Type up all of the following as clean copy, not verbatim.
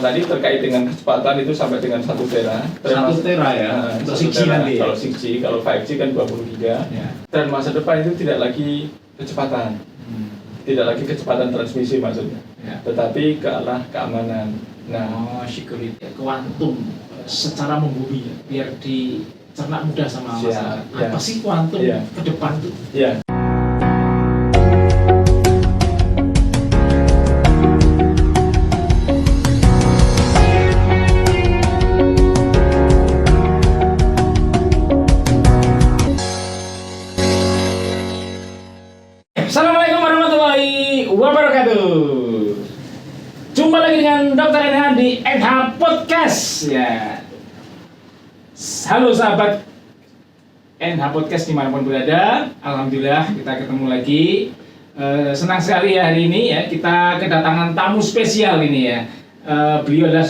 tadi terkait dengan kecepatan itu sampai dengan 1 tera. 1 tera ya. Untuk 6G nanti. Kalau 6G, kalau 5G kan 20 giga. Ya. Dan masa depan itu tidak lagi kecepatan. Tidak lagi kecepatan transmisi maksudnya. Ya. Tetapi ke arah keamanan. Nah, security, kuantum secara membumi ya, biar dicerna mudah sama masyarakat. Ya. Apa sih kuantum ke depan tuh? ya. Assalamualaikum warahmatullahi wabarakatuh. Jumpa lagi dengan Dr. NH di NH Podcast ya. Halo sahabat NH Podcast dimanapun berada. Alhamdulillah kita ketemu lagi. Senang sekali ya hari ini ya. Kita kedatangan tamu spesial ini ya. Beliau adalah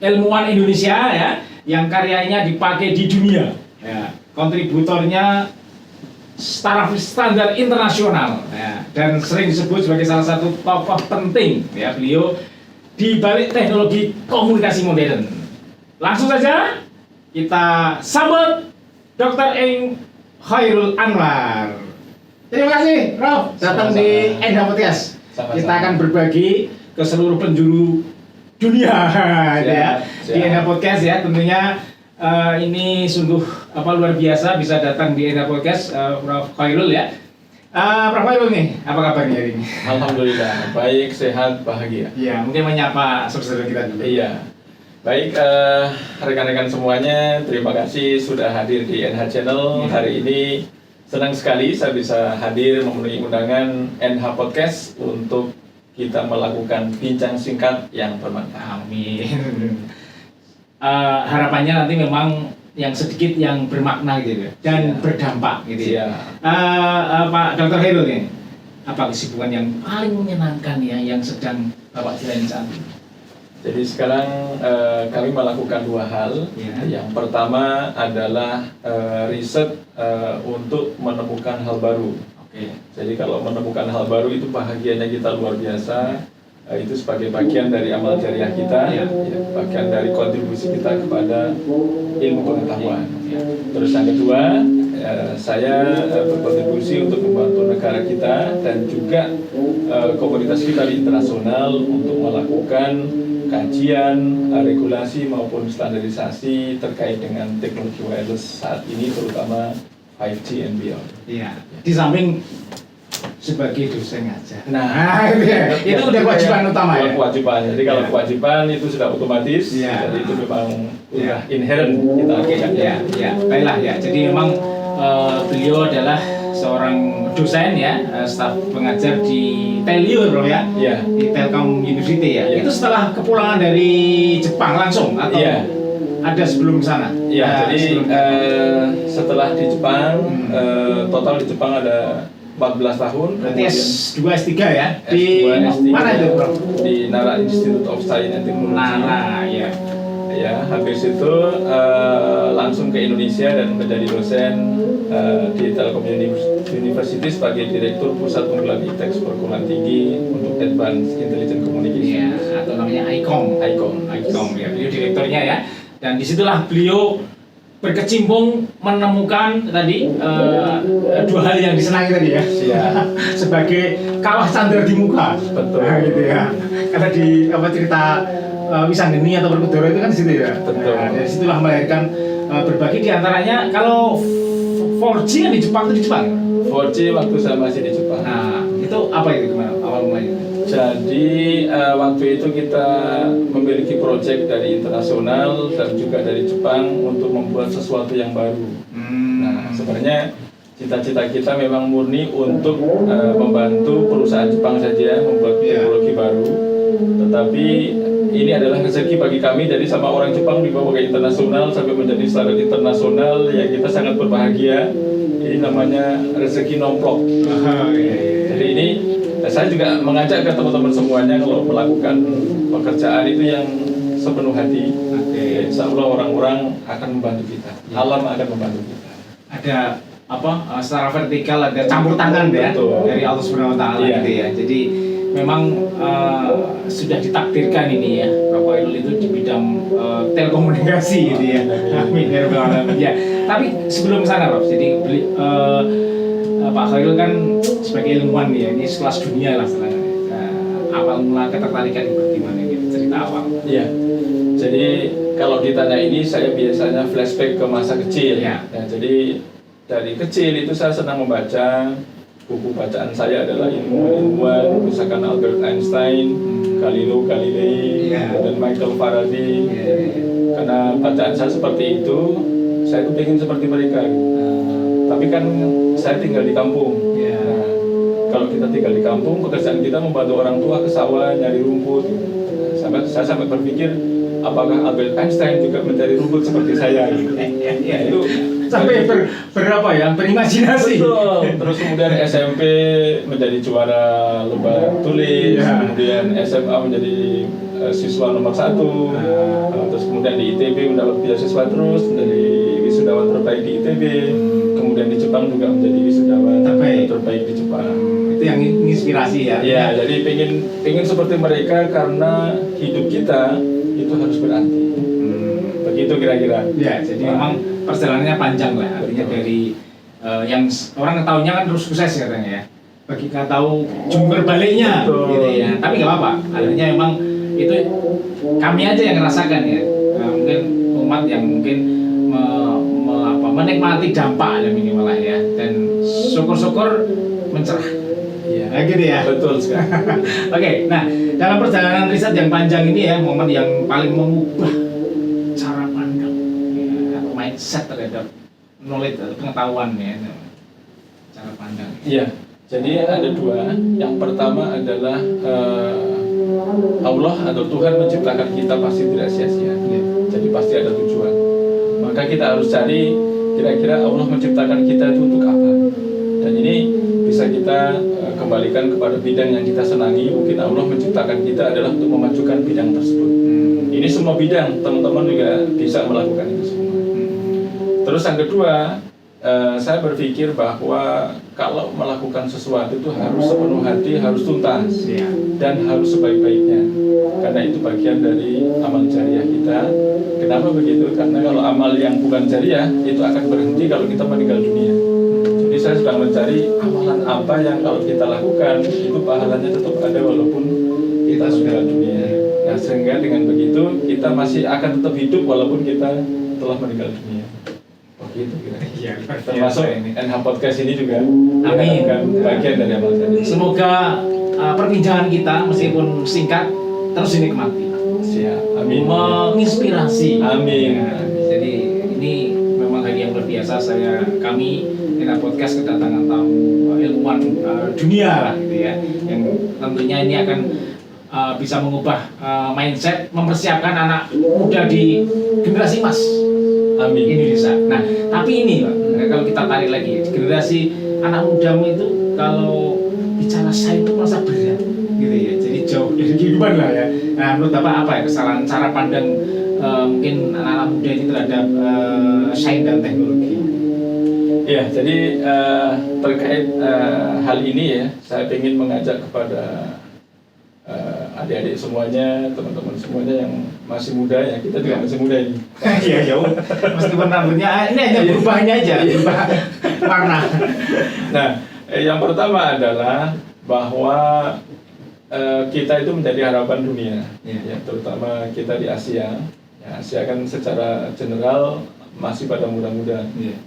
ilmuwan Indonesia ya, yang karyanya dipakai di dunia ya. Kontributornya standar internasional ya, dan sering disebut sebagai salah satu tokoh penting ya beliau di balik teknologi komunikasi modern. Langsung saja kita sambut Dr. Eng Khairul Anwar. Terima kasih Prof datang di NH Podcast. Kita akan berbagi ke seluruh penjuru dunia ya di NH Podcast ya. Tentunya ini sungguh luar biasa bisa datang di NH Podcast, Prof Khairul ya. Prof Khairul nih, apa kabarnya hari ini? Alhamdulillah, baik, sehat, bahagia. Iya, mungkin menyapa saudara kita dulu. Iya, baik, rekan-rekan semuanya, terima kasih sudah hadir di NH Channel hari ini. Senang sekali saya bisa hadir memenuhi undangan NH Podcast untuk kita melakukan bincang singkat yang bermanfaat. Amin. Harapannya nanti memang yang sedikit yang bermakna gitu ya, dan berdampak gitu ya. Pak Dr. Khairul nih, apa kesibukan yang paling menyenangkan ya yang sedang Bapak jalani saat ini? Jadi sekarang kami melakukan 2 hal. Yang pertama adalah riset untuk menemukan hal baru. Jadi kalau menemukan hal baru itu bahagianya kita luar biasa. Itu sebagai bagian dari amal jariah kita, bagian dari kontribusi kita kepada ilmu pengetahuan. Terus yang kedua, saya berkontribusi untuk membantu negara kita dan juga komunitas kita di internasional untuk melakukan kajian, regulasi maupun standarisasi terkait dengan teknologi wireless saat ini, terutama 5G and beyond. Iya. Di samping sebagai dosen ngajar. Nah, itu udah kewajiban utama ya. Kewajiban. Jadi kalau kewajiban itu sudah otomatis. Jadi itu memang udah inherent kita lakukan. Baiklah ya. Jadi memang beliau adalah seorang dosen ya, staf pengajar di Telliur Bro ya. Di Telkom University ya. Itu setelah kepulangan dari Jepang langsung atau ada sebelum sana? Jadi setelah di Jepang, total di Jepang ada 14 tahun. Berarti S2, S3 ya? Di mana itu Bro? Di Nara Institute of Science and Technology. Nara ya. Ya, habis itu langsung ke Indonesia dan menjadi dosen di Telkom University sebagai Direktur Pusat Unggulan ITEX Perguruan Tinggi untuk Advanced Intelligent Communication. Atau namanya ICOM ya, beliau direkturnya ya. Dan disitulah beliau berkecimpung menemukan tadi 2 hal yang disenangi tadi ya. Sebagai kawah candra di muka. Betul. Gitu ya. Karena di cerita Wisanggeni atau Werkudara itu kan di situ ya. Betul. Dari situlah melahirkan berbagai diantaranya. Kalau 4G kan di Jepang itu di Jepang. 4G waktu saya masih di Jepang. Nah, itu apa itu gimana awal mulanya? Jadi waktu itu kita memiliki proyek dari internasional dan juga dari Jepang untuk membuat sesuatu yang baru. Nah, sebenarnya cita-cita kita memang murni untuk membantu perusahaan Jepang saja membuat teknologi baru. Tetapi ini adalah rezeki bagi kami, jadi sama orang Jepang dibawa ke internasional sampai menjadi standar internasional yang kita sangat berbahagia. Ini namanya rezeki nomplok. Jadi ini saya juga mengajak ke teman-teman semuanya kalau melakukan pekerjaan itu yang sepenuh hati. Insya Allah orang-orang akan membantu kita, alam akan membantu kita. Ada secara vertikal ada campur tangan ya dari Allah Subhanahu Wa Taala gitu ya. Jadi memang sudah ditakdirkan ini ya, Prof Khairul itu telekomunikasi gitu ya. Amin ya rabbal alamin. Ya. Tapi sebelum sana Prof, jadi Pak Khairul kan sebagai ilmuwan ya, ini sekelas dunia lah sebenarnya. Awal mula ketertarikan itu gimana gitu, cerita awal? Iya. Jadi kalau ditanya ini saya biasanya flashback ke masa kecil. Ya. Nah, jadi dari kecil itu saya senang membaca. Buku bacaan saya adalah ilmuwan-ilmuwan, misalkan Albert Einstein, Galileo Galilei, dan Michael Faraday. Karena bacaan saya seperti itu, saya itu ingin seperti mereka. Tapi kan saya tinggal di kampung. Nah, kalau kita tinggal di kampung, pekerjaan kita membantu orang tua ke sawah, nyari rumput. Saya sampai berpikir, apakah Albert Einstein juga mencari rumput seperti saya? Itu sampai berapa ya, berimajinasi. Betul. Terus kemudian SMP menjadi juara lomba tulis, kemudian SMA menjadi siswa nomor 1, terus kemudian di ITB mendapat beasiswa terus menjadi wisudawan terbaik di ITB, kemudian di Jepang juga menjadi wisudawan terbaik di Jepang. Itu yang inspirasi ya. Ya, jadi pengen seperti mereka karena hidup kita itu harus berarti. Begitu kira-kira. Ya, jadi memang perjalanannya panjang lah. Artinya dari yang orang tahunya kan terus sukses katanya ya. Bagi kita tahu jungkir baliknya, gitu ya. Tapi nggak apa-apa. Artinya memang itu kami aja yang ngerasakan ya. Mungkin umat yang mungkin menikmati dampak ya minimal lah ya. Dan syukur-syukur mencerah. Iya. Nah, gitu ya. Betul sekali. Oke, nah dalam perjalanan riset yang panjang ini ya, momen yang paling mengubah cara pandang ya, atau mindset terhadap knowledge atau pengetahuan ya, cara pandang. Iya. Jadi ada dua. Yang pertama adalah Allah atau Tuhan menciptakan kita pasti tidak sia-sia. Ya. Jadi pasti ada tujuan. Maka kita harus cari kira-kira Allah menciptakan kita itu untuk apa. Dan ini bisa kita kembalikan kepada bidang yang kita senangi. Mungkin Allah menciptakan kita adalah untuk memajukan bidang tersebut. Ini semua bidang, teman-teman juga bisa melakukan itu semua. Terus yang kedua, saya berpikir bahwa kalau melakukan sesuatu itu harus sepenuh hati, harus tuntas, dan harus sebaik-baiknya. Karena itu bagian dari amal jariah kita. Kenapa begitu? Karena kalau amal yang bukan jariah, itu akan berhenti kalau kita meninggal dunia. Jadi saya sedang mencari amalan apa yang kalau kita lakukan, itu pahalanya tetap ada walaupun kita sudah dunia. Nah, sehingga dengan begitu, kita masih akan tetap hidup walaupun kita telah meninggal dunia. Begitu kira-kira. Iya, Termasuk NH Podcast ini juga Amin. bagian dari amal jariah. Semoga perbincangan kita meskipun singkat terus dinikmati. Siap. Amin. Menginspirasi. Amin. Ya, jadi ini memang hari yang luar biasa. Kami NH Podcast kedatangan tamu ilmuwan dunia lah gitu ya. Yang tentunya ini akan bisa mengubah mindset, mempersiapkan anak muda di generasi emas. Amin. Indonesia. Nah, tapi ini Pak, kalau kita tarik lagi, generasi anak mudamu itu kalau bicara sains itu merasa berat, gitu ya. Jadi jauh dari kehidupan lah ya. Nah, menurut Bapak apa ya kesalahan cara pandang mungkin anak-anak muda ini terhadap sains dan teknologi? Ya, jadi terkait hal ini ya, saya ingin mengajak kepada adik-adik semuanya, teman-teman semuanya yang masih muda ya, kita juga masih muda ini. Iya jauh. Meskipun rambutnya ini hanya berubahnya aja, berubah warna. Nah, yang pertama adalah bahwa kita itu menjadi harapan dunia, ya, terutama kita di Asia. Ya, Asia kan secara general masih pada muda-muda.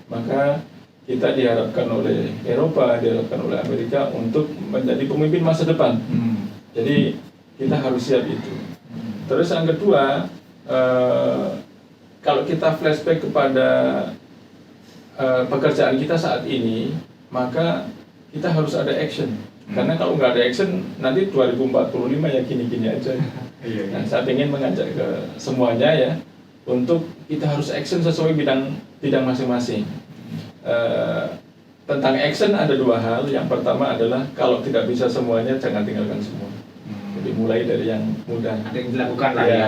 Maka kita diharapkan oleh Eropa, diharapkan oleh Amerika untuk menjadi pemimpin masa depan. Jadi kita harus siap itu. Terus yang kedua, kalau kita flashback kepada pekerjaan kita saat ini, maka kita harus ada action. Karena kalau nggak ada action, nanti 2045 ya gini-gini aja. Nah, saya ingin mengajak ke semuanya ya, untuk kita harus action sesuai bidang masing-masing. Tentang action ada dua hal. Yang pertama adalah kalau tidak bisa semuanya, jangan tinggalkan semua. Jadi mulai dari yang mudah. Ada yang dilakukan lah ya.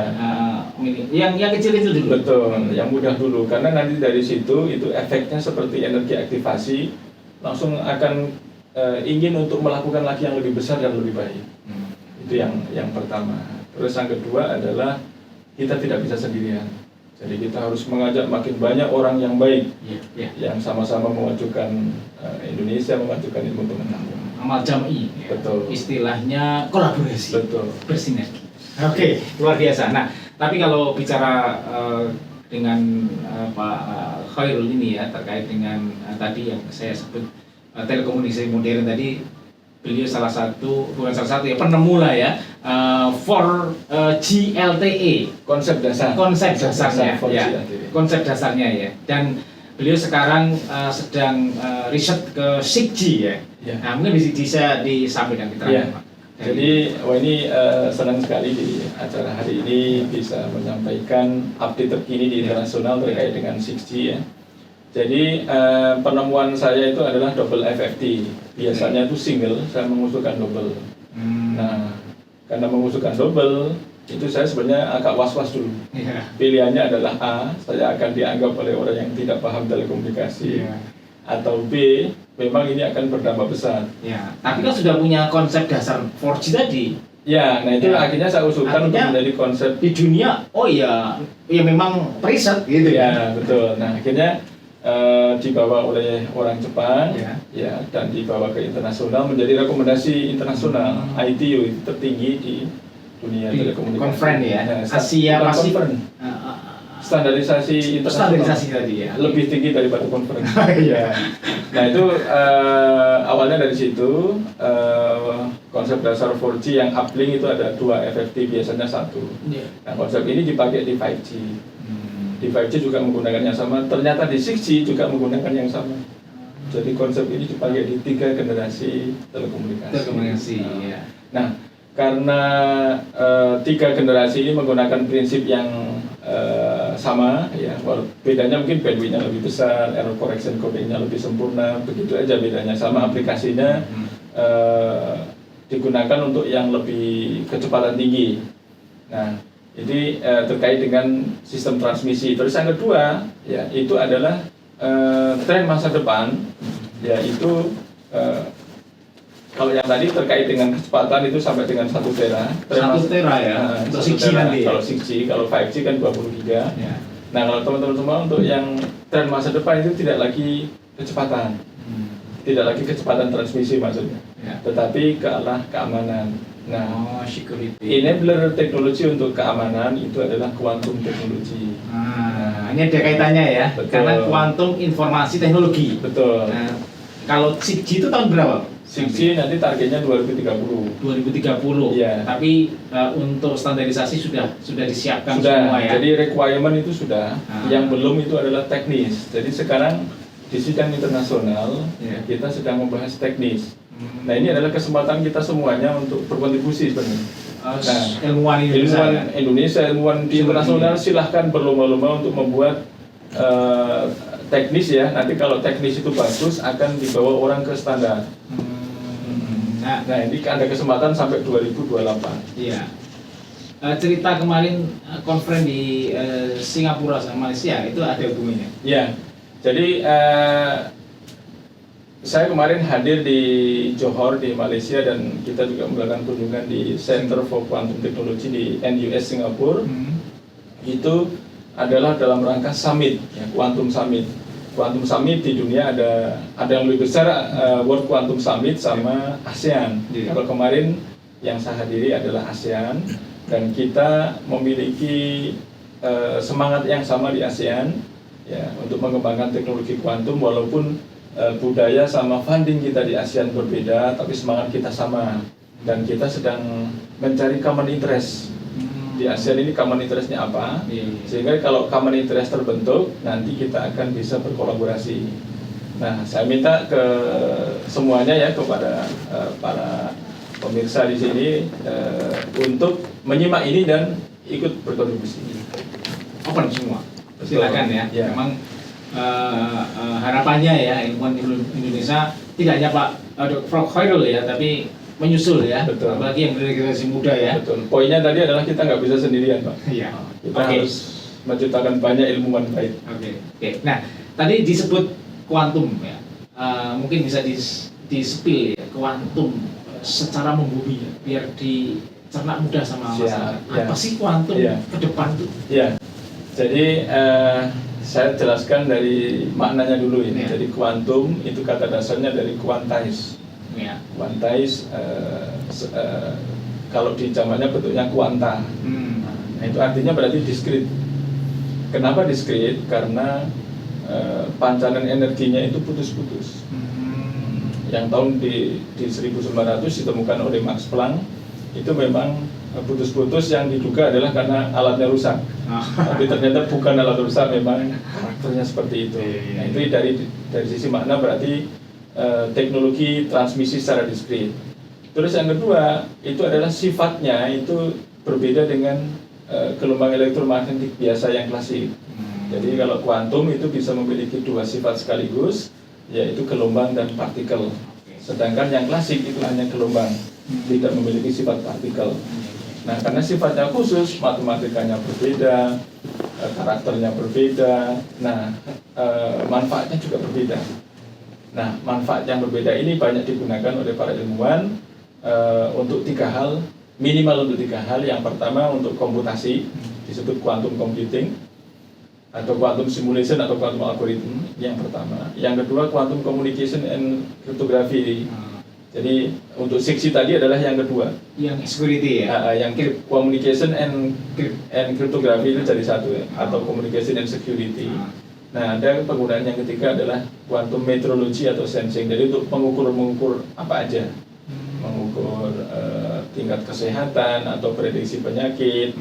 Yang kecil-kecil dulu. Betul, yang mudah dulu. Karena nanti dari situ itu efeknya seperti energi aktivasi, langsung akan ingin untuk melakukan lagi yang lebih besar dan lebih baik. Itu yang pertama. Terus yang kedua adalah kita tidak bisa sendirian. Jadi kita harus mengajak makin banyak orang yang baik, yang sama-sama memajukan Indonesia, memajukan ilmu pengetahuan. Amal jami, Betul. Istilahnya kolaborasi, Betul. bersinergi. Oke, luar biasa. Nah, tapi kalau bicara dengan Pak Khairul ini ya, terkait dengan tadi yang saya sebut telekomunikasi modern tadi, beliau bukan salah satu ya, penemu lah ya, 4G LTE, Konsep dasarnya, ya, konsep dasarnya ya. Dan beliau sekarang sedang riset ke 6G ya. Nah, mungkin bisa disampaikan keterangan Pak. Jadi, ini senang sekali di acara hari ini bisa menyampaikan update terkini di internasional terkait dengan 6G ya. Jadi penemuan saya itu adalah double FFT. Biasanya itu single, saya mengusulkan double. Nah, karena mengusulkan double, itu saya sebenarnya agak was-was dulu. Pilihannya adalah A, saya akan dianggap oleh orang yang tidak paham telekomunikasi. Atau B, memang ini akan berdampak besar. Ya, tapi kan sudah punya konsep dasar 4G tadi. Ya, nah itu akhirnya saya usulkan untuk menjadi konsep di dunia. Oh ya, ya memang preset gitu ya. Betul. Nah, akhirnya dibawa oleh orang Jepang, ya, dan dibawa ke internasional menjadi rekomendasi internasional. ITU itu tertinggi di dunia telekomunikasi. Conference ya, Nah, Asia Pasifik. Standarisasi internasional tadi ya, lebih tinggi daripada conference. Ya. Nah itu awalnya dari situ konsep dasar 4G yang uplink itu ada 2 FFT, biasanya 1. Nah konsep ini dipakai di 5G. Di 5G juga menggunakan yang sama, ternyata di 6G juga menggunakan yang sama. Jadi konsep ini dipakai di 3 generasi telekomunikasi. Ya. Nah, karena 3 generasi ini menggunakan prinsip yang sama, ya, bedanya mungkin bandwidth-nya lebih besar, error correction coding-nya lebih sempurna, begitu aja bedanya. Sama aplikasinya digunakan untuk yang lebih kecepatan tinggi. Nah, jadi terkait dengan sistem transmisi. Terus yang kedua, ya, itu adalah tren masa depan, yaitu kalau yang tadi terkait dengan kecepatan itu sampai dengan 1 tera. 1 tera ya, untuk 6G nanti. Kalau 6G, kalau 5G kan 20 giga. Ya. Nah kalau teman-teman semua untuk yang tren masa depan itu tidak lagi kecepatan, tidak lagi kecepatan transmisi maksudnya, tetapi ke arah keamanan. Nah, security. Enabler teknologi untuk keamanan itu adalah quantum teknologi. Nah, ini ada kaitannya ya, betul. Karena quantum informasi teknologi. Betul. Nah, kalau 6G itu tahun berapa? 6G nanti targetnya 2030. 2030. Ya. Tapi untuk standarisasi sudah disiapkan sudah, semua ya. Jadi requirement itu sudah. Yang belum itu adalah teknis. Jadi sekarang di sidang internasional kita sedang membahas teknis. Nah ini adalah kesempatan kita semuanya untuk berkontribusi sebenarnya. Nah, ilmuwan Indonesia, ilmuwan di internasional silahkan berlomba-lomba untuk membuat teknis ya. Nanti kalau teknis itu bagus akan dibawa orang ke standar. Nah ini ada kesempatan sampai 2028. Iya. Cerita kemarin conference di Singapura sama Malaysia itu ada hubungannya. Iya. Jadi saya kemarin hadir di Johor di Malaysia dan kita juga melakukan kunjungan di Center for Quantum Technology di NUS Singapura. Itu adalah dalam rangka summit, ya, Quantum Summit. Quantum Summit di dunia ada yang lebih besar, World Quantum Summit sama ASEAN. Kalau kemarin yang saya hadiri adalah ASEAN dan kita memiliki semangat yang sama di ASEAN, ya, untuk mengembangkan teknologi kuantum walaupun budaya sama funding kita di ASEAN berbeda, tapi semangat kita sama dan kita sedang mencari common interest. Di ASEAN ini common interest-nya apa, sehingga kalau common interest terbentuk, nanti kita akan bisa berkolaborasi. Nah, saya minta ke semuanya ya, kepada para pemirsa di sini untuk menyimak ini dan ikut berkontribusi. Open semua, silakan ya. Memang harapannya ya, ilmuwan Indonesia tidak hanya Pak Khairul ya, tapi menyusul ya, betul. Apalagi yang dari generasi muda ya. Betul. Poinnya tadi adalah kita nggak bisa sendirian, Pak. Iya. Kita harus menciptakan banyak ilmuwan baik. Oke. Nah, tadi disebut kuantum ya. Mungkin bisa di-spill ya, kuantum secara membumi ya, biar cerna mudah sama Siap, masyarakat. ya. Apa sih kuantum Iya. ke depan tuh? Ya, jadi saya jelaskan dari maknanya dulu ini. Ya. Jadi kuantum itu kata dasarnya dari quantize. Ya. Quantize kalau di zamannya bentuknya kuanta. Nah, itu artinya berarti diskrit. Kenapa diskrit? Karena pancaran energinya itu putus-putus. Yang tahun di 1900 ditemukan oleh Max Planck, itu memang putus-putus yang diduga adalah karena alatnya rusak. Tapi ternyata bukan alat rusak, memang karakternya seperti itu. Nah, itu dari sisi makna berarti teknologi transmisi secara diskrit. Terus yang kedua, itu adalah sifatnya itu berbeda dengan gelombang elektromagnetik biasa yang klasik. Jadi kalau kuantum itu bisa memiliki dua sifat sekaligus, yaitu gelombang dan partikel. Sedangkan yang klasik itu hanya gelombang, tidak memiliki sifat partikel. Nah, karena sifatnya khusus, matematikanya berbeda, karakternya berbeda, nah manfaatnya juga berbeda. Nah, manfaat yang berbeda ini banyak digunakan oleh para ilmuwan untuk tiga hal, minimal untuk tiga hal. Yang pertama untuk komputasi, disebut quantum computing, atau quantum simulation atau quantum algorithm yang pertama. Yang kedua quantum communication and cryptography. Jadi untuk seksi tadi adalah yang kedua. Yang security ya. Yang communication and cryptography itu jadi satu ya, atau communication and security. Nah, ada penggunaan yang ketiga adalah quantum metrology atau sensing. Jadi untuk mengukur apa aja, mengukur tingkat kesehatan atau prediksi penyakit.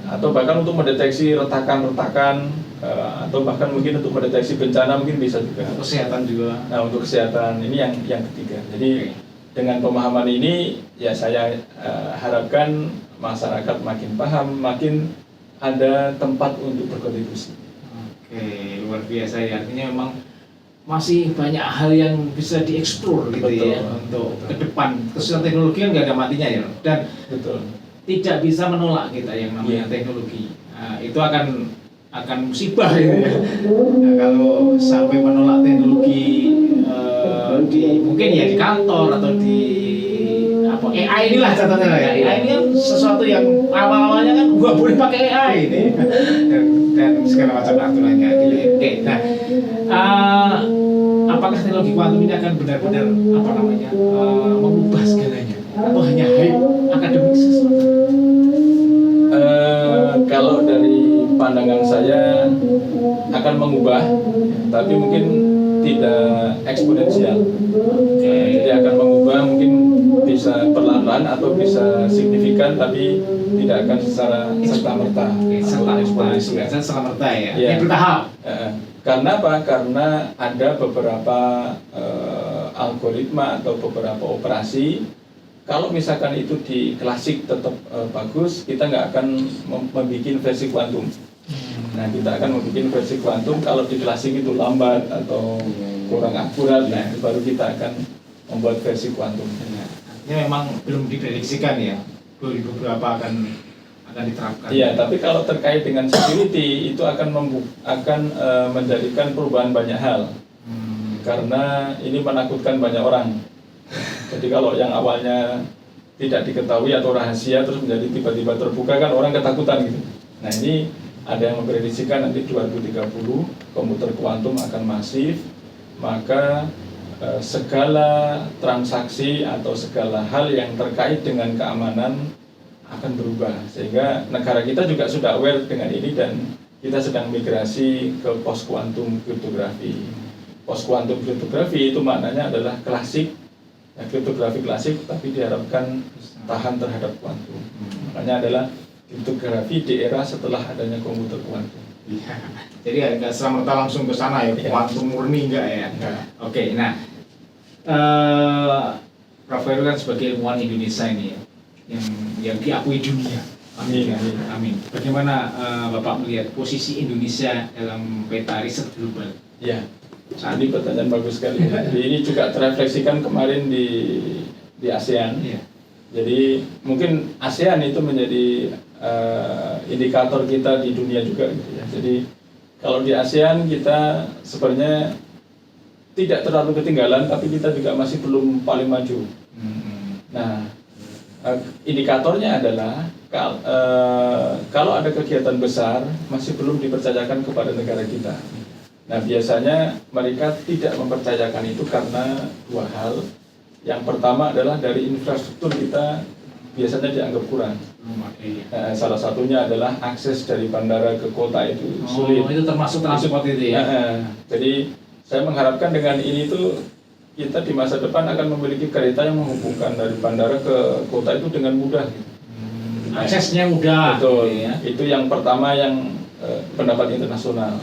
Atau bahkan untuk mendeteksi retakan-retakan, atau bahkan mungkin untuk mendeteksi bencana mungkin bisa juga. Kesehatan juga. Nah, untuk kesehatan ini yang ketiga. Jadi dengan pemahaman ini ya saya harapkan masyarakat makin paham, makin ada tempat untuk berkontribusi. Oke, luar biasa ya. Artinya memang masih banyak hal yang bisa dieksplor gitu. Betul. Ya untuk ke depan. Khususnya teknologi kan nggak ada matinya ya. Dan Betul. tidak bisa menolak kita yang namanya teknologi. Nah, itu akan musibah gitu ya. Nah, kalau sampai menolak teknologi mungkin ya di kantor atau di AI inilah contohnya ya. AI ini kan sesuatu yang awal-awalnya kan nggak boleh pakai AI ini dan segala macam aturannya gitu ya. Oke, nah apakah teknologi kuantum ini akan benar-benar mengubah segalanya atau hanya hype akademik sesuatu? Kalau dari pandangan saya akan mengubah, tapi mungkin tidak eksponensial. Jadi akan mengubah mungkin bisa perlahan atau bisa signifikan, tapi tidak akan secara serta-merta. Serta-merta ya. Ya. Yang bertahap. Karena apa? Karena ada beberapa algoritma atau beberapa operasi. Kalau misalkan itu di klasik tetap bagus, kita nggak akan membuat versi kuantum. Nah, kita akan membuat versi kuantum kalau di klasik itu lambat atau kurang akurat, nah baru kita akan membuat versi kuantum. Artinya memang belum diprediksikan ya, beberapa akan diterapkan. Iya, tapi kalau terkait dengan security itu akan menjadikan perubahan banyak hal. Karena ini menakutkan banyak orang. Jadi kalau yang awalnya tidak diketahui atau rahasia terus menjadi tiba-tiba terbuka kan orang ketakutan gitu. Nah, ini ada yang memprediksikan nanti 2030 komputer kuantum akan masif, maka segala transaksi atau segala hal yang terkait dengan keamanan akan berubah. Sehingga negara kita juga sudah aware dengan ini dan kita sedang migrasi ke post quantum cryptography. Post quantum cryptography itu maknanya adalah klasik, kriptografi klasik, tapi diharapkan tahan terhadap kuantum. Makanya adalah kriptografi di era setelah adanya komputer kuantum. Iya. Jadi nggak serta-merta langsung ke sana ya, kuantum murni enggak ya? Enggak. Oke, nah Prof. Heru kan sebagai ilmuwan Indonesia ini ya, yang diakui dunia. Amin. Amin. Bagaimana Bapak melihat posisi Indonesia dalam peta riset global? Ya. Ini pertanyaan bagus sekali. Jadi ini juga terefleksikan kemarin di ASEAN. Iya. Jadi mungkin ASEAN itu menjadi indikator kita di dunia juga. Gitu ya. Jadi kalau di ASEAN kita sebenarnya tidak terlalu ketinggalan, tapi kita juga masih belum paling maju. Nah, Indikatornya adalah kalau ada kegiatan besar masih belum dipercayakan kepada negara kita. Nah, biasanya mereka tidak mempercayakan itu karena dua hal. Yang pertama adalah dari infrastruktur kita biasanya dianggap kurang. Salah satunya adalah akses dari bandara ke kota itu sulit. Itu termasuk transport itu ya? Jadi saya mengharapkan dengan ini tuh kita di masa depan akan memiliki kereta yang menghubungkan dari bandara ke kota itu dengan mudah. Aksesnya mudah. Betul. Gitu ya. Itu yang pertama yang pendapat internasional.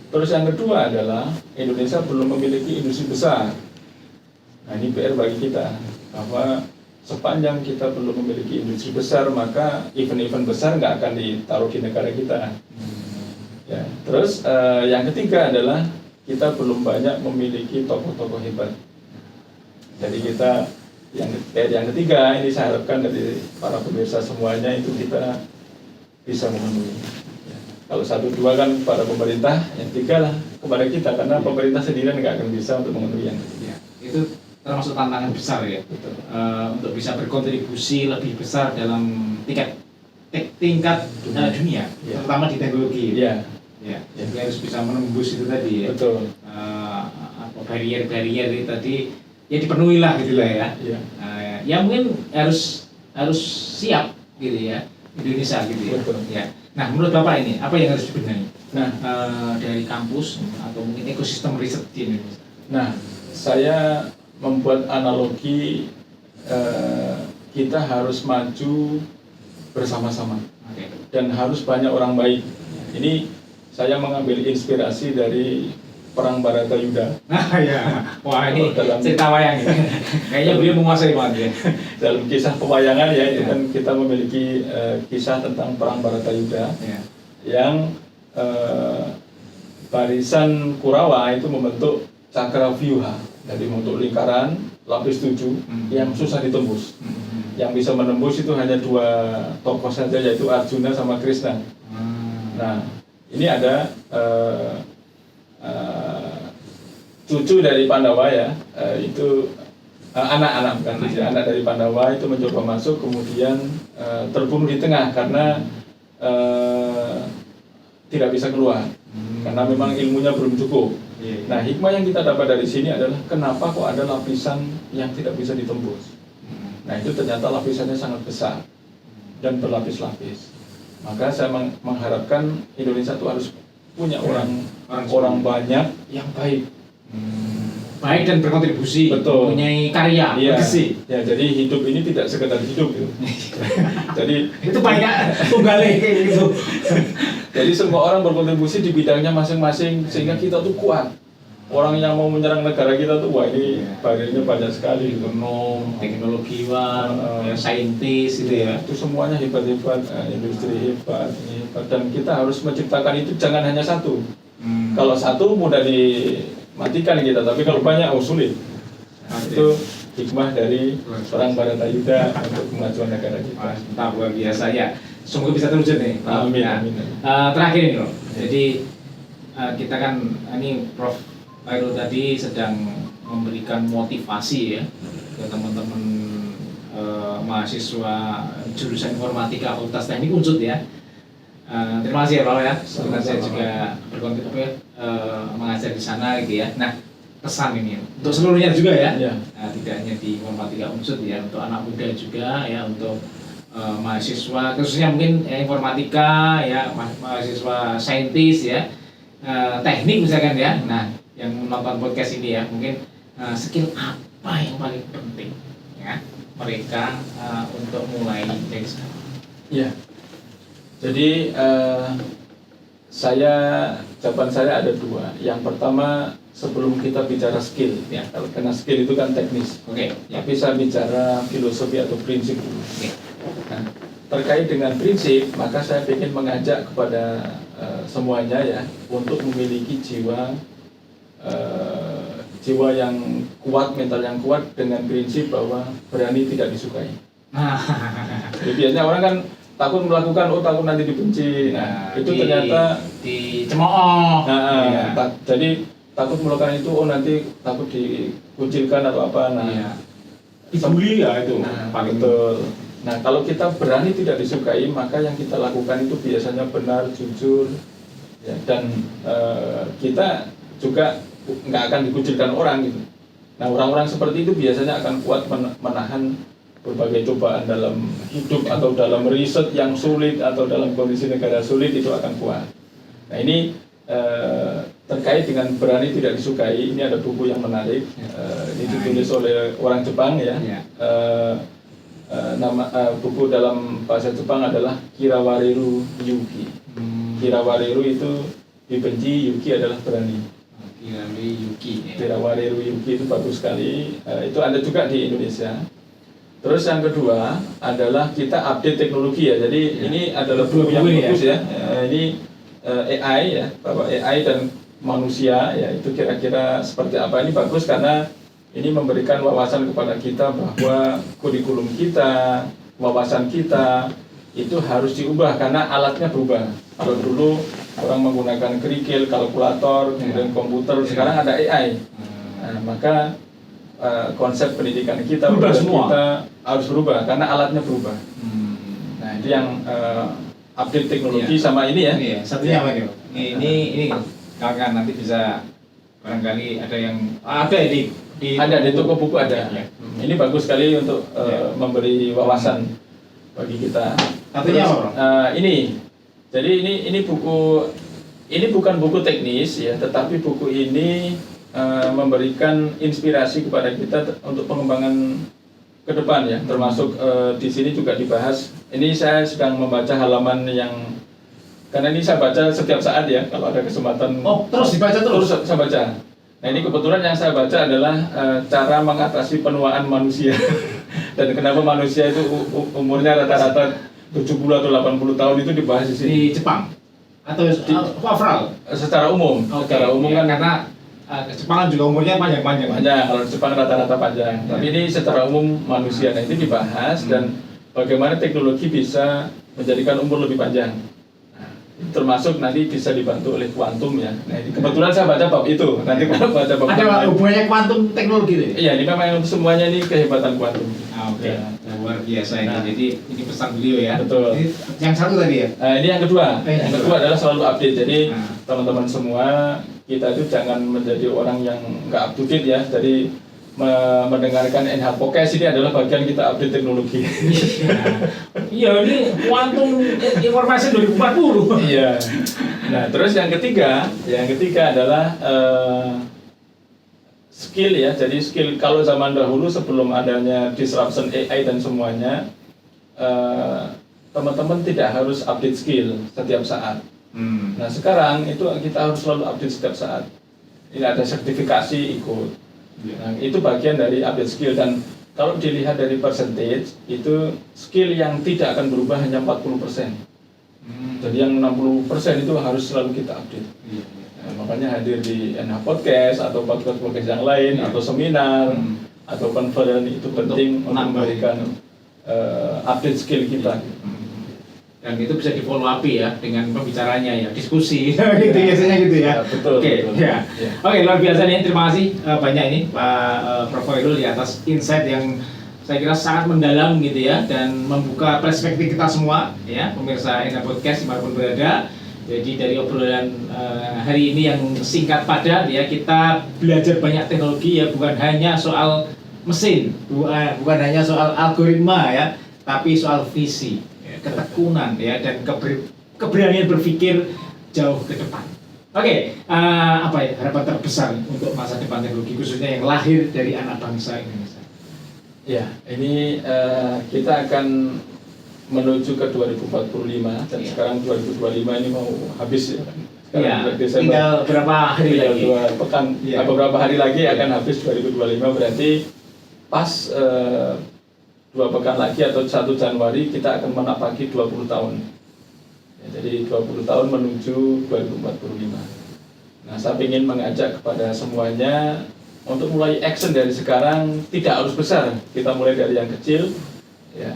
Terus yang kedua adalah Indonesia belum memiliki industri besar. Nah, ini PR bagi kita bahwa sepanjang kita belum memiliki industri besar, maka event-event besar nggak akan ditaruh di negara kita. Ya. Terus yang ketiga adalah kita belum banyak memiliki tokoh-tokoh hebat. Jadi kita yang ketiga ini saya harapkan dari para pemirsa semuanya itu kita bisa memenuhi. Ya. Kalau 1, 2 kan para pemerintah, yang 3 lah kepada kita karena pemerintah sendirian nggak akan bisa untuk memenuhi yang ketiga. Itu termasuk tantangan besar ya. Betul. Untuk bisa berkontribusi lebih besar dalam tingkat dunia, Ya. terutama di teknologi. Iya. Ya, jadi harus bisa menembus itu tadi ya. Betul. Barrier-barrier itu tadi ya dipenuhi lah gitu lah ya. Iya. Ya mungkin harus siap gitu ya Indonesia gitu ya. Betul. Ya. Nah, menurut Bapak ini apa yang harus dibenahi? Nah, Dari kampus atau mungkin ekosistem riset di Indonesia. Nah, saya membuat analogi kita harus maju bersama-sama Oke. dan harus banyak orang baik. Ini saya mengambil inspirasi dari Perang Baratayuda. Nah ya, wah ini Dalam- cerita wayang ya. Kayaknya beliau menguasai banget ya. Dalam kisah pewayangan ya, itu Ya. kan kita memiliki kisah tentang Perang Baratayuda Ya. yang barisan Kurawa itu membentuk Cakravyuha, jadi membentuk lingkaran lapis 7 yang susah ditembus. Yang bisa menembus itu hanya 2 tokoh saja, yaitu Arjuna sama Krishna. Nah, ini ada cucu dari Pandawa ya, itu anak-anak bukan cucu, anak dari Pandawa itu mencoba masuk, kemudian terbunuh di tengah karena tidak bisa keluar karena memang ilmunya belum cukup. Nah, hikmah yang kita dapat dari sini adalah kenapa kok ada lapisan yang tidak bisa ditembus. Nah, itu ternyata lapisannya sangat besar dan berlapis-lapis. Maka saya mengharapkan Indonesia itu harus punya orang banyak yang baik. Baik dan berkontribusi, Betul. mempunyai karya, Iya. legasi. Ya, jadi hidup ini tidak sekedar hidup gitu. Jadi Itu banyak tunggalnya kayak gitu. jadi semua orang berkontribusi di bidangnya masing-masing sehingga kita tuh kuat. Orang yang mau menyerang negara kita tuh wah ini bariernya banyak sekali. Ekonom, teknologiwan, Heeh. ya, saintis gitu ya. Itu semuanya hebat-hebat, industri hebat, ini hebat. Dan kita harus menciptakan itu jangan hanya satu. Kalau satu mudah dimatikan kita, tapi kalau banyak sulit. Nah, itu hikmah dari Perang Baratayuda untuk kemajuan negara kita. Mantap, luar biasa ya. Semoga bisa terwujud nih. Amin, Nah, amin. terakhir ini loh. Jadi kita kan ini Prof. Khairul tadi sedang memberikan motivasi ya ke teman-teman mahasiswa jurusan informatika Fakultas Teknik Unsud ya. Terima kasih ya Pak ya. Karena saya juga berkontribusi mengajar di sana gitu ya. Nah, pesan ini untuk seluruhnya juga ya. Ya. Tidak hanya di informatika Unsud ya, untuk anak muda juga ya, untuk mahasiswa khususnya mungkin ya, informatika ya, mahasiswa saintis ya, teknik misalkan ya. Nah, yang menonton podcast ini ya, mungkin skill apa yang paling penting ya mereka untuk mulai dari sekarang. Ya. Jadi jawaban saya ada 2. Yang pertama, sebelum kita bicara skill ya, karena skill itu kan teknis. Oke, ya. Tapi saya bicara filosofi atau prinsip dulu. Oke. Nah, terkait dengan prinsip, maka saya ingin mengajak kepada semuanya ya untuk memiliki jiwa yang kuat, mental yang kuat dengan prinsip bahwa berani tidak disukai. Nah, Jadi biasanya orang kan takut melakukan, takut nanti dibenci. Nah, itu ternyata dicemooh. Nah, jadi takut melakukan itu, nanti takut dikucilkan atau apa. Nah, Iya. Dibully ya itu Nah, paling betul. Nah, kalau kita berani tidak disukai, maka yang kita lakukan itu biasanya benar, jujur, ya, dan kita juga nggak akan dikucilkan orang gitu. Nah, orang-orang seperti itu biasanya akan kuat menahan berbagai cobaan dalam hidup atau dalam riset yang sulit atau dalam kondisi negara sulit, itu akan kuat. Nah, ini terkait dengan berani tidak disukai, ini ada buku yang menarik, ini ditulis oleh orang Jepang ya. Buku dalam bahasa Jepang adalah Kirawareru Yuki. Kirawareru itu dibenci, Yuki adalah berani. Kirawareru Yuki itu bagus sekali. Itu ada juga di Indonesia. Terus yang kedua adalah kita update teknologi ya. Jadi ini adalah buku yang bagus ya. Ini AI ya, bahwa AI dan manusia ya, itu kira-kira seperti apa. Ini bagus karena ini memberikan wawasan kepada kita bahwa kurikulum kita, wawasan kita itu harus diubah karena alatnya berubah. Kalau dulu orang menggunakan kerikil, kalkulator, kemudian komputer, sekarang ada AI. Nah, maka konsep pendidikan kita kita harus berubah karena alatnya berubah. Nah, itu yang update teknologi sama ini ya. Satunya apa nih? Ini kawan-kawan nanti bisa barangkali ada yang ada di toko buku ada. Ini bagus sekali untuk memberi wawasan bagi kita. Satunya apa, Bro? Ini. Jadi ini buku, ini bukan buku teknis ya, tetapi buku ini memberikan inspirasi kepada kita untuk pengembangan ke depan ya, termasuk di sini juga dibahas. Ini saya sedang membaca halaman yang, karena ini saya baca setiap saat ya, kalau ada kesempatan. Oh, terus dibaca terus? Terus saya baca. Nah, ini kebetulan yang saya baca adalah cara mengatasi penuaan manusia. Dan kenapa manusia itu umurnya rata-rata 70 atau 80 tahun itu dibahas di sini. Di Jepang? Atau overall? Secara umum. Secara umum kan karena Jepang juga umurnya panjang-panjang. Panjang, kalau Jepang rata-rata panjang. Tapi ini secara umum manusia. Nah, itu dibahas dan bagaimana teknologi bisa menjadikan umur lebih panjang. Termasuk nanti bisa dibantu oleh kuantum ya. Nah, ini kebetulan saya baca bab itu. Nanti kalau baca bab ada hubungannya kuantum teknologi itu? Iya, ini memang semuanya ini kehebatan kuantum. Oke. Ya. Luar biasa ini. Nah, jadi ini pesan beliau ya. Betul. Ini yang satu tadi ya. Ini yang kedua. Yang kedua adalah selalu update. Jadi teman-teman semua, kita itu jangan menjadi orang yang nggak up to date ya. Jadi mendengarkan NH Podcast ini adalah bagian kita update teknologi. Iya, ini kuantum informasi 2040. Iya. Nah, terus yang ketiga adalah skill ya. Jadi skill, kalau zaman dahulu sebelum adanya disruption AI dan semuanya, teman-teman tidak harus update skill setiap saat. Nah, sekarang itu kita harus selalu update setiap saat. Ini ada sertifikasi ikut. Nah, itu bagian dari update skill, dan kalau dilihat dari percentage itu skill yang tidak akan berubah hanya 40%. Jadi yang 60% itu harus selalu kita update. Nah, makanya hadir di NH Podcast atau podcast yang lain atau seminar atau conference itu penting untuk memberikan update skill kita. Dan itu bisa di follow up ya dengan pembicaranya ya, diskusi gitu biasanya gitu ya. Betul. Oke, ya. Oke, luar biasa nih, terima kasih banyak ini Pak Prof. Khairul di atas insight yang saya kira sangat mendalam gitu ya, dan membuka perspektif kita semua ya, pemirsa NH Podcast dimanapun berada. Jadi dari obrolan hari ini yang singkat padat ya, kita belajar banyak teknologi ya, bukan hanya soal mesin, bukan hanya soal algoritma ya, tapi soal visi, ketekunan ya, dan keberanian berpikir jauh ke depan. Oke, apa ya harapan terbesar untuk masa depan teknologi khususnya yang lahir dari anak bangsa Indonesia? Ya, ini kita akan menuju ke 2045 dan sekarang 2025 ini mau habis ya. Sekarang Desember, tinggal berapa hari lagi? Beberapa hari lagi akan habis 2025, berarti pas 2 pekan lagi atau 1 Januari kita akan menapaki 20 tahun. Ya, jadi 20 tahun menuju 2045. Nah, saya ingin mengajak kepada semuanya untuk mulai action dari sekarang, tidak harus besar. Kita mulai dari yang kecil, ya,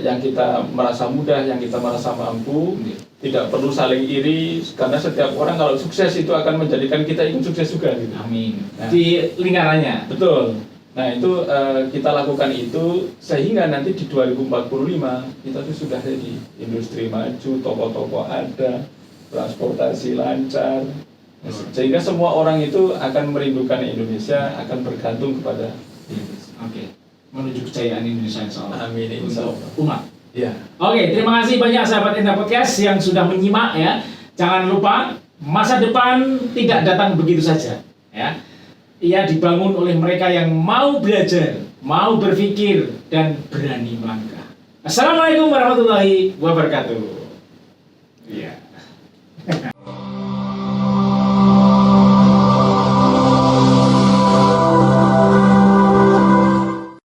yang kita merasa mudah, yang kita merasa mampu. Tidak perlu saling iri, karena setiap orang kalau sukses itu akan menjadikan kita ikut sukses juga. Gitu. Amin. Nah, di lingkarannya. Betul. Nah itu kita lakukan itu sehingga nanti di 2045 kita tuh sudah ready, industri maju, toko-toko ada, transportasi lancar, sehingga semua orang itu akan merindukan Indonesia, akan bergantung kepada Indonesia. Oke, menuju kejayaan Indonesia insya Allah. Amin, insya Allah. Untuk umat. Ya. Oke, terima kasih banyak sahabat Enda Podcast yang sudah menyimak ya. Jangan lupa masa depan tidak datang begitu saja ya. Ia dibangun oleh mereka yang mau belajar, mau berpikir dan berani melangkah. Assalamualaikum warahmatullahi wabarakatuh. Iya.